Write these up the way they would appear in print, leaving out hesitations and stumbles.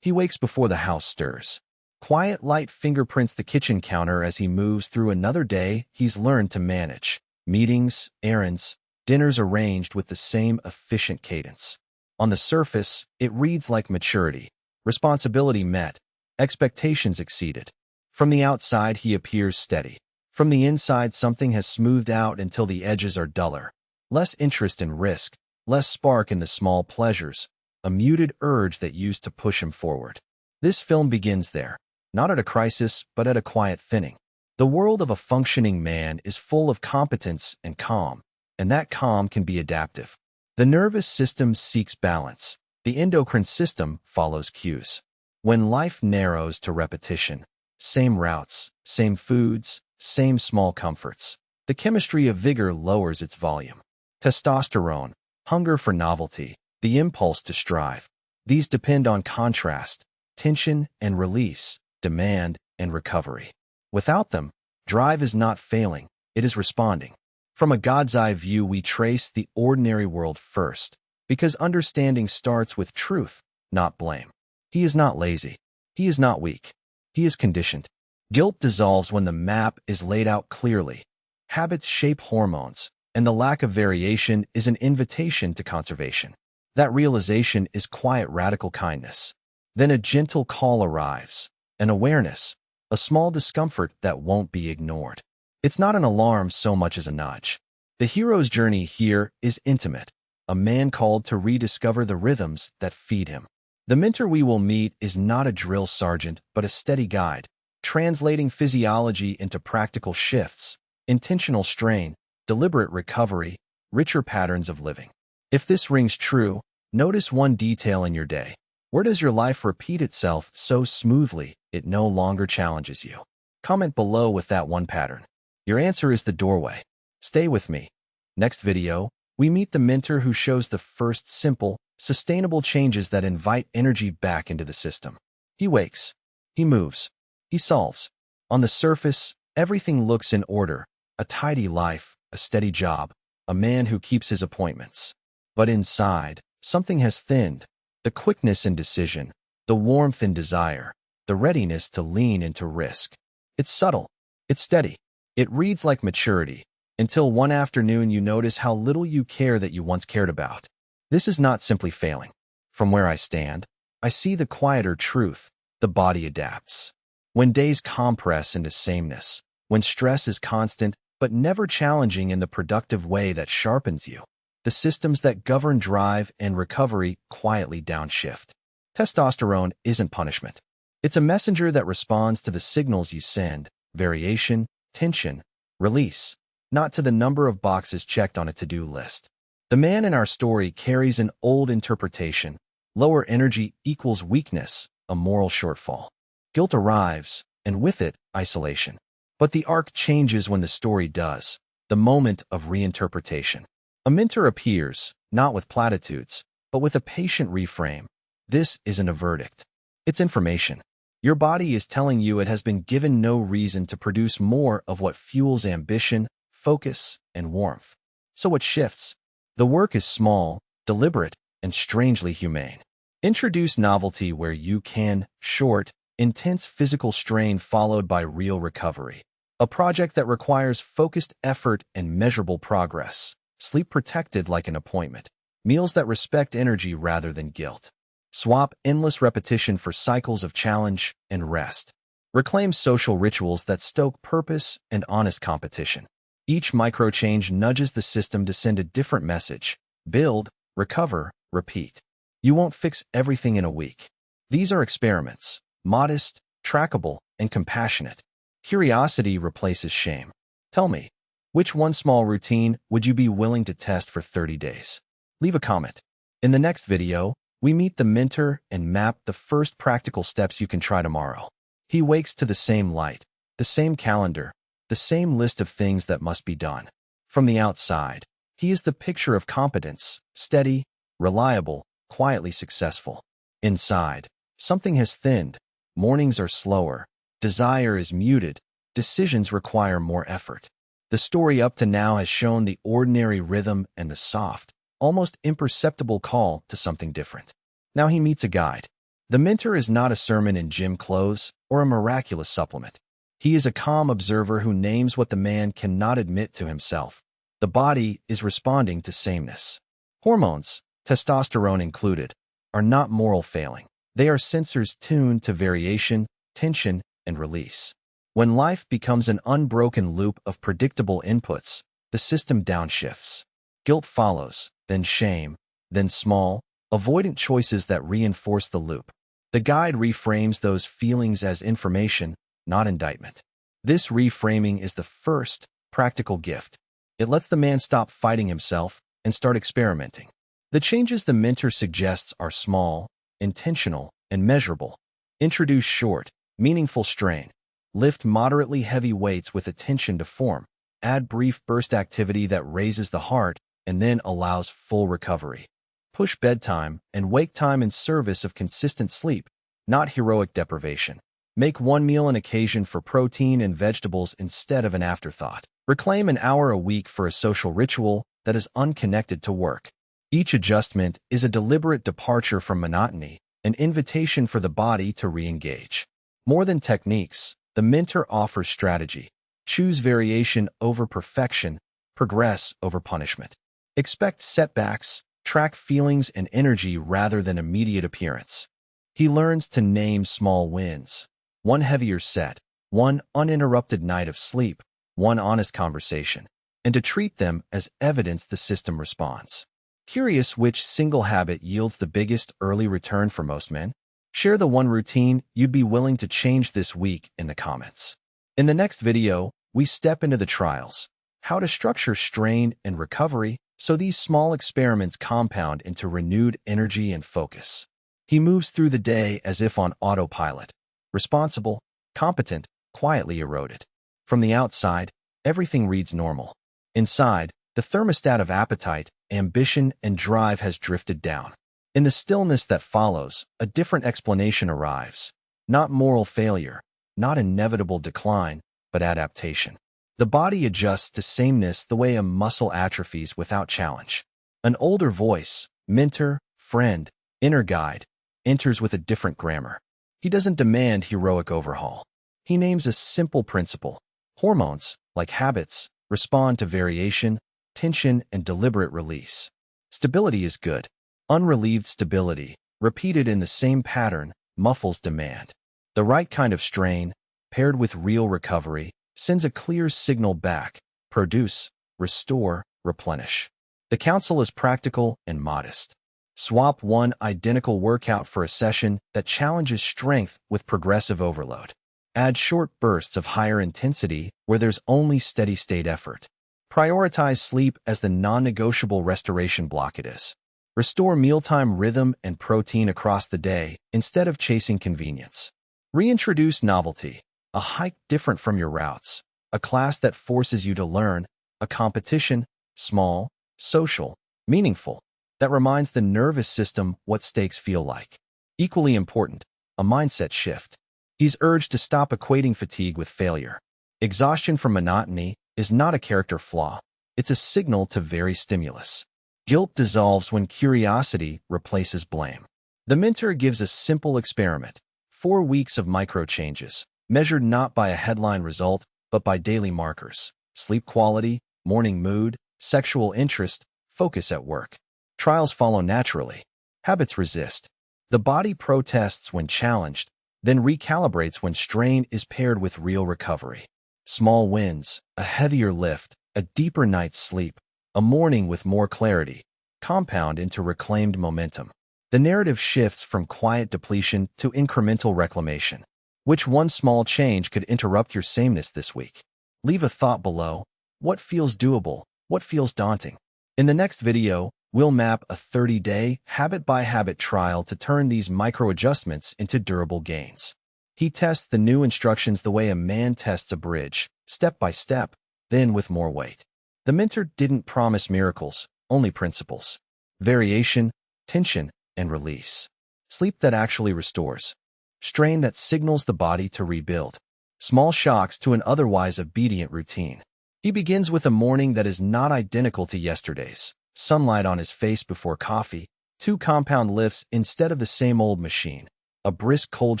He wakes before the house stirs. Quiet light fingerprints the kitchen counter as he moves through another day he's learned to manage. Meetings, errands, dinners arranged with the same efficient cadence. On the surface, it reads like maturity. Responsibility met. Expectations exceeded. From the outside, he appears steady. From the inside, something has smoothed out until the edges are duller. Less interest in risk, less spark in the small pleasures, a muted urge that used to push him forward. This film begins there, not at a crisis, but at a quiet thinning. The world of a functioning man is full of competence and calm, and that calm can be adaptive. The nervous system seeks balance. The endocrine system follows cues. When life narrows to repetition, same routes, same foods, same small comforts, the chemistry of vigor lowers its volume. Testosterone, hunger for novelty, the impulse to strive. These depend on contrast, tension and release, demand and recovery. Without them, drive is not failing, it is responding. From a God's eye view, we trace the ordinary world first, because understanding starts with truth, not blame. He is not lazy. He is not weak. He is conditioned. Guilt dissolves when the map is laid out clearly. Habits shape hormones, and the lack of variation is an invitation to conservation. That realization is quiet radical kindness. Then a gentle call arrives, an awareness, a small discomfort that won't be ignored. It's not an alarm so much as a nudge. The hero's journey here is intimate, a man called to rediscover the rhythms that feed him. The mentor we will meet is not a drill sergeant, but a steady guide, translating physiology into practical shifts, intentional strain, deliberate recovery, richer patterns of living. If this rings true, notice one detail in your day. Where does your life repeat itself so smoothly it no longer challenges you? Comment below with that one pattern. Your answer is the doorway. Stay with me. Next video, we meet the mentor who shows the first simple, sustainable changes that invite energy back into the system. He wakes. He moves. He solves. On the surface, everything looks in order. A tidy life, a steady job, a man who keeps his appointments. But inside, something has thinned. The quickness in decision, the warmth in desire, the readiness to lean into risk. It's subtle. It's steady. It reads like maturity, until one afternoon you notice how little you care that you once cared about. This is not simply failing. From where I stand, I see the quieter truth. The body adapts. When days compress into sameness, when stress is constant but never challenging in the productive way that sharpens you, the systems that govern drive and recovery quietly downshift. Testosterone isn't punishment. It's a messenger that responds to the signals you send, variation, tension, release, not to the number of boxes checked on a to-do list. The man in our story carries an old interpretation. Lower energy equals weakness, a moral shortfall. Guilt arrives, and with it, isolation. But the arc changes when the story does, the moment of reinterpretation. A mentor appears, not with platitudes, but with a patient reframe. This isn't a verdict. It's information. Your body is telling you it has been given no reason to produce more of what fuels ambition, focus, and warmth. So it shifts. The work is small, deliberate, and strangely humane. Introduce novelty where you can, short, intense physical strain followed by real recovery. A project that requires focused effort and measurable progress. Sleep protected like an appointment. Meals that respect energy rather than guilt. Swap endless repetition for cycles of challenge and rest. Reclaim social rituals that stoke purpose and honest competition. Each micro-change nudges the system to send a different message. Build, recover, repeat. You won't fix everything in a week. These are experiments, modest, trackable, and compassionate. Curiosity replaces shame. Tell me, which one small routine would you be willing to test for 30 days? Leave a comment. In the next video, we meet the mentor and map the first practical steps you can try tomorrow. He wakes to the same light, the same calendar, the same list of things that must be done. From the outside, he is the picture of competence, steady, reliable, quietly successful. Inside, something has thinned. Mornings are slower. Desire is muted. Decisions require more effort. The story up to now has shown the ordinary rhythm and the soft, almost imperceptible call to something different. Now he meets a guide. The mentor is not a sermon in gym clothes or a miraculous supplement. He is a calm observer who names what the man cannot admit to himself. The body is responding to sameness. Hormones, testosterone included, are not moral failing. They are sensors tuned to variation, tension, and release. When life becomes an unbroken loop of predictable inputs, the system downshifts. Guilt follows, then shame, then small, avoidant choices that reinforce the loop. The guide reframes those feelings as information, not indictment. This reframing is the first practical gift. It lets the man stop fighting himself and start experimenting. The changes the mentor suggests are small, intentional, and measurable. Introduce short, meaningful strain. Lift moderately heavy weights with attention to form. Add brief burst activity that raises the heart and then allows full recovery. Push bedtime and wake time in service of consistent sleep, not heroic deprivation. Make one meal an occasion for protein and vegetables instead of an afterthought. Reclaim an hour a week for a social ritual that is unconnected to work. Each adjustment is a deliberate departure from monotony, an invitation for the body to re-engage. More than techniques, the mentor offers strategy. Choose variation over perfection, progress over punishment. Expect setbacks, track feelings and energy rather than immediate appearance. He learns to name small wins. One heavier set, one uninterrupted night of sleep, one honest conversation, and to treat them as evidence the system responds. Curious which single habit yields the biggest early return for most men? Share the one routine you'd be willing to change this week in the comments. In the next video, we step into the trials, how to structure strain and recovery so these small experiments compound into renewed energy and focus. He moves through the day as if on autopilot, responsible, competent, quietly eroded. From the outside, everything reads normal. Inside, the thermostat of appetite, ambition, and drive has drifted down. In the stillness that follows, a different explanation arrives. Not moral failure, not inevitable decline, but adaptation. The body adjusts to sameness the way a muscle atrophies without challenge. An older voice, mentor, friend, inner guide, enters with a different grammar. He doesn't demand heroic overhaul. He names a simple principle. Hormones, like habits, respond to variation, tension, and deliberate release. Stability is good. Unrelieved stability, repeated in the same pattern, muffles demand. The right kind of strain, paired with real recovery, sends a clear signal back: produce, restore, replenish. The counsel is practical and modest. Swap one identical workout for a session that challenges strength with progressive overload. Add short bursts of higher intensity where there's only steady-state effort. Prioritize sleep as the non-negotiable restoration block it is. Restore mealtime rhythm and protein across the day instead of chasing convenience. Reintroduce novelty, a hike different from your routes, a class that forces you to learn, a competition, small, social, meaningful, that reminds the nervous system what stakes feel like. Equally important, a mindset shift. He's urged to stop equating fatigue with failure. Exhaustion from monotony is not a character flaw. It's a signal to vary stimulus. Guilt dissolves when curiosity replaces blame. The mentor gives a simple experiment: 4 weeks of micro changes, measured not by a headline result, but by daily markers: sleep quality, morning mood, sexual interest, focus at work. Trials follow naturally. Habits resist. The body protests when challenged, then recalibrates when strain is paired with real recovery. Small wins, a heavier lift, a deeper night's sleep, a morning with more clarity, compound into reclaimed momentum. The narrative shifts from quiet depletion to incremental reclamation. Which one small change could interrupt your sameness this week? Leave a thought below. What feels doable? What feels daunting? In the next video, we'll map a 30-day, habit-by-habit trial to turn these micro-adjustments into durable gains. He tests the new instructions the way a man tests a bridge, step by step, then with more weight. The mentor didn't promise miracles, only principles. Variation, tension, and release. Sleep that actually restores. Strain that signals the body to rebuild. Small shocks to an otherwise obedient routine. He begins with a morning that is not identical to yesterday's. Sunlight on his face before coffee, 2 compound lifts instead of the same old machine. a brisk cold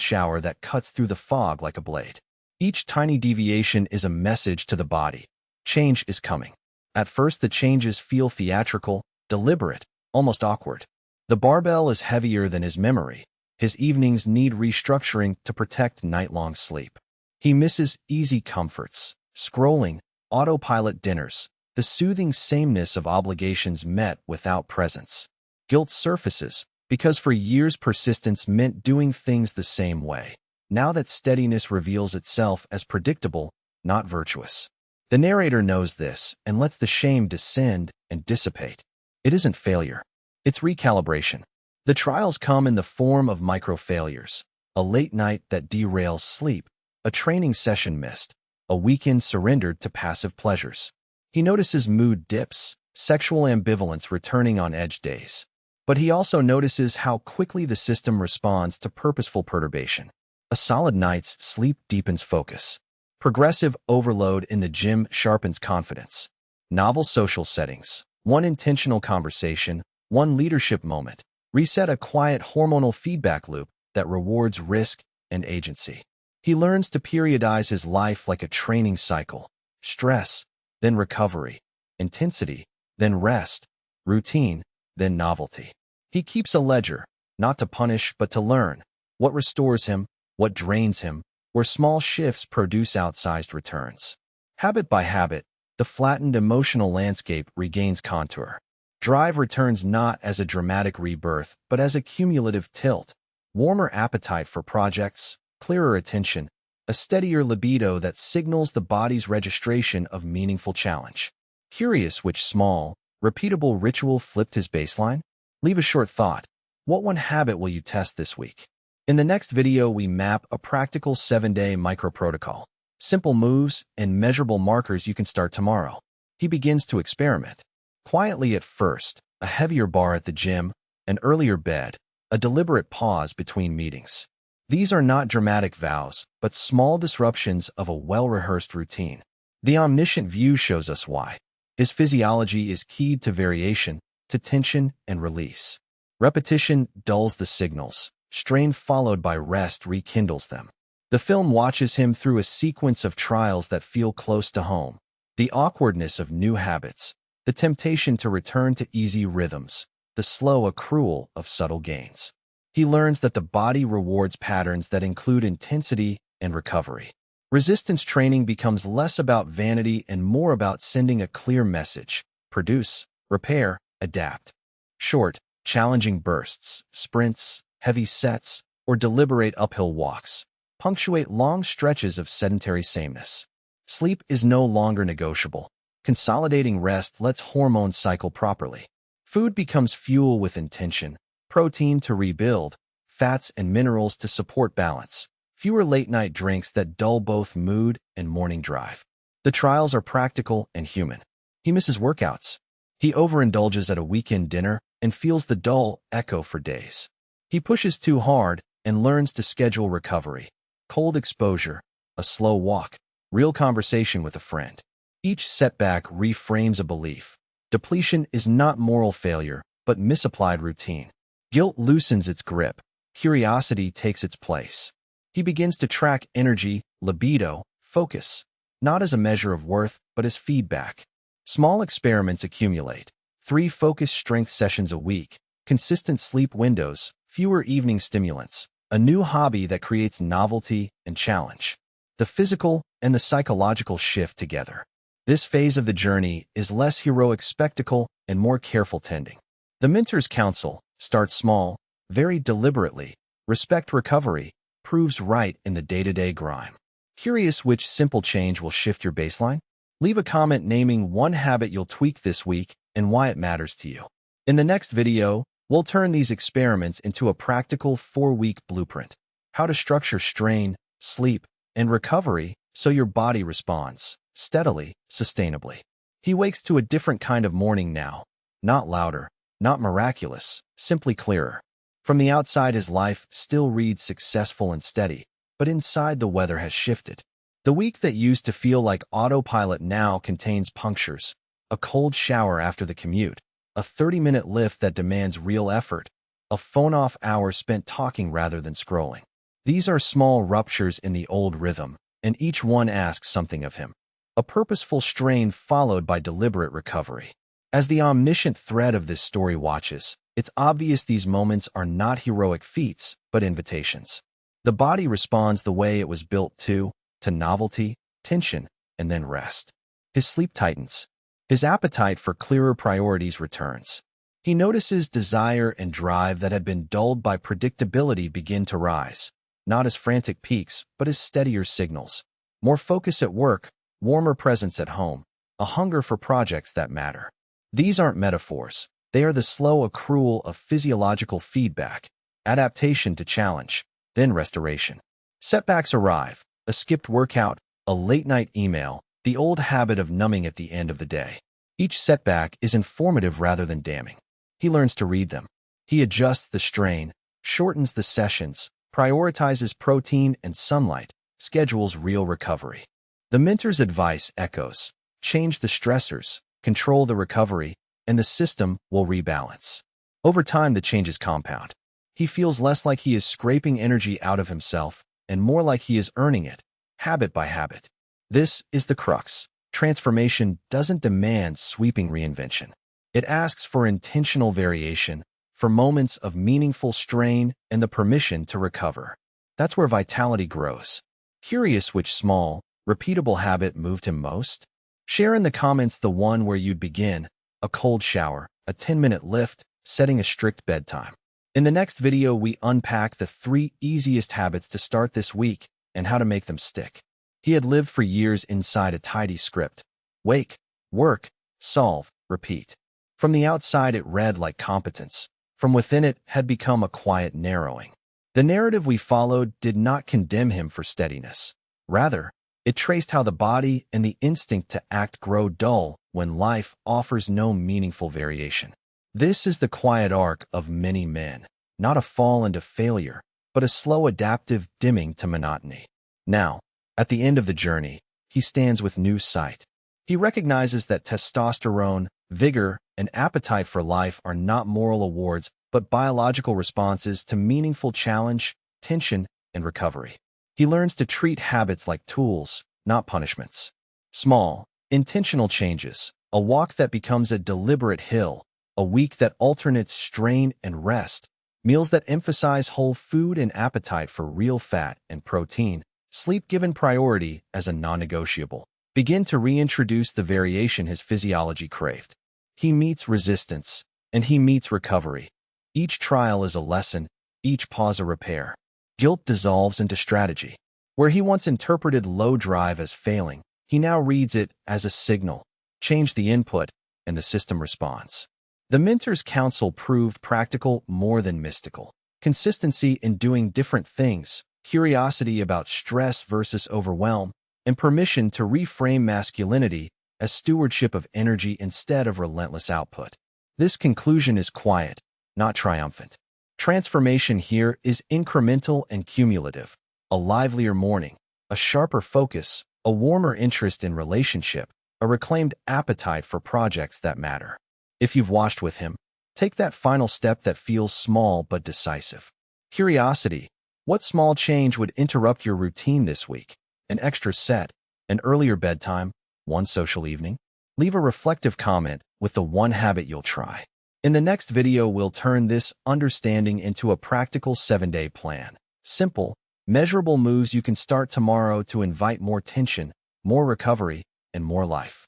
shower that cuts through the fog like a blade. Each tiny deviation is a message to the body. Change is coming. At first, the changes feel theatrical, deliberate, almost awkward. The barbell is heavier than his memory. His evenings need restructuring to protect night-long sleep. He misses easy comforts, scrolling, autopilot dinners, the soothing sameness of obligations met without presence. Guilt surfaces, because for years persistence meant doing things the same way. Now that steadiness reveals itself as predictable, not virtuous. The narrator knows this and lets the shame descend and dissipate. It isn't failure. It's recalibration. The trials come in the form of micro-failures, a late night that derails sleep, a training session missed, a weekend surrendered to passive pleasures. He notices mood dips, sexual ambivalence returning on edge days. But he also notices how quickly the system responds to purposeful perturbation. A solid night's sleep deepens focus. Progressive overload in the gym sharpens confidence. Novel social settings, one intentional conversation, one leadership moment, reset a quiet hormonal feedback loop that rewards risk and agency. He learns to periodize his life like a training cycle. Stress, then recovery. Intensity, then rest. Routine, then novelty. He keeps a ledger, not to punish but to learn. What restores him, what drains him, where small shifts produce outsized returns. Habit by habit, the flattened emotional landscape regains contour. Drive returns not as a dramatic rebirth, but as a cumulative tilt. Warmer appetite for projects, clearer attention, a steadier libido that signals the body's registration of meaningful challenge. Curious which small, repeatable ritual flipped his baseline? Leave a short thought. What one habit will you test this week? In the next video, we map a practical 7-day micro-protocol. Simple moves and measurable markers you can start tomorrow. He begins to experiment. Quietly at first, a heavier bar at the gym, an earlier bed, a deliberate pause between meetings. These are not dramatic vows, but small disruptions of a well-rehearsed routine. The omniscient view shows us why. His physiology is keyed to variation, to tension and release. Repetition dulls the signals. Strain followed by rest rekindles them. The film watches him through a sequence of trials that feel close to home. The awkwardness of new habits, the temptation to return to easy rhythms, the slow accrual of subtle gains. He learns that the body rewards patterns that include intensity and recovery. Resistance training becomes less about vanity and more about sending a clear message. Produce, repair, adapt. Short, challenging bursts, sprints, heavy sets, or deliberate uphill walks punctuate long stretches of sedentary sameness. Sleep is no longer negotiable. Consolidating rest lets hormones cycle properly. Food becomes fuel with intention, protein to rebuild, fats and minerals to support balance. Fewer late-night drinks that dull both mood and morning drive. The trials are practical and human. He misses workouts. He overindulges at a weekend dinner and feels the dull echo for days. He pushes too hard and learns to schedule recovery. Cold exposure, a slow walk, real conversation with a friend. Each setback reframes a belief. Depletion is not moral failure, but misapplied routine. Guilt loosens its grip. Curiosity takes its place. He begins to track energy, libido, focus, not as a measure of worth, but as feedback. Small experiments accumulate. 3 focused strength sessions a week, consistent sleep windows, fewer evening stimulants, a new hobby that creates novelty and challenge. The physical and the psychological shift together. This phase of the journey is less heroic spectacle and more careful tending. The mentor's counsel, start small, very deliberately, respect recovery, proves right in the day-to-day grime. Curious which simple change will shift your baseline? Leave a comment naming one habit you'll tweak this week and why it matters to you. In the next video, we'll turn these experiments into a practical 4-week blueprint. How to structure strain, sleep, and recovery so your body responds steadily, sustainably. He wakes to a different kind of morning now. Not louder, not miraculous, simply clearer. From the outside, his life still reads successful and steady, but inside the weather has shifted. The week that used to feel like autopilot now contains punctures, a cold shower after the commute, a 30-minute lift that demands real effort, a phone-off hour spent talking rather than scrolling. These are small ruptures in the old rhythm, and each one asks something of him. A purposeful strain followed by deliberate recovery. As the omniscient thread of this story watches, it's obvious these moments are not heroic feats, but invitations. The body responds the way it was built to novelty, tension, and then rest. His sleep tightens. His appetite for clearer priorities returns. He notices desire and drive that had been dulled by predictability begin to rise, not as frantic peaks, but as steadier signals. More focus at work, warmer presence at home, a hunger for projects that matter. These aren't metaphors. They are the slow accrual of physiological feedback, adaptation to challenge, then restoration. Setbacks arrive, a skipped workout, a late-night email, the old habit of numbing at the end of the day. Each setback is informative rather than damning. He learns to read them. He adjusts the strain, shortens the sessions, prioritizes protein and sunlight, schedules real recovery. The mentor's advice echoes: change the stressors, control the recovery, and the system will rebalance. Over time, the changes compound. He feels less like he is scraping energy out of himself and more like he is earning it, habit by habit. This is the crux. Transformation doesn't demand sweeping reinvention. It asks for intentional variation, for moments of meaningful strain and the permission to recover. That's where vitality grows. Curious which small, repeatable habit moved him most? Share in the comments the one where you'd begin: a cold shower, a 10-minute lift, setting a strict bedtime. In the next video, we unpack the 3 easiest habits to start this week and how to make them stick. He had lived for years inside a tidy script: wake, work, solve, repeat. From the outside, it read like competence. From within, it had become a quiet narrowing. The narrative we followed did not condemn him for steadiness. Rather, it traced how the body and the instinct to act grow dull when life offers no meaningful variation. This is the quiet arc of many men, not a fall into failure, but a slow adaptive dimming to monotony. Now, at the end of the journey, he stands with new sight. He recognizes that testosterone, vigor, and appetite for life are not moral awards, but biological responses to meaningful challenge, tension, and recovery. He learns to treat habits like tools, not punishments. Small, intentional changes, a walk that becomes a deliberate hill, a week that alternates strain and rest, meals that emphasize whole food and appetite for real fat and protein, sleep given priority as a non-negotiable, begin to reintroduce the variation his physiology craved. He meets resistance, and he meets recovery. Each trial is a lesson, each pause a repair. Guilt dissolves into strategy. Where he once interpreted low drive as failing, he now reads it as a signal. Change the input, and the system responds. The mentor's counsel proved practical more than mystical. Consistency in doing different things, curiosity about stress versus overwhelm, and permission to reframe masculinity as stewardship of energy instead of relentless output. This conclusion is quiet, not triumphant. Transformation here is incremental and cumulative. A livelier morning, a sharper focus, a warmer interest in relationship, a reclaimed appetite for projects that matter. If you've watched with him, take that final step that feels small but decisive. Curiosity: what small change would interrupt your routine this week? An extra set, an earlier bedtime, one social evening? Leave a reflective comment with the one habit you'll try. In the next video, we'll turn this understanding into a practical 7-day plan. Simple, measurable moves you can start tomorrow to invite more tension, more recovery, and more life.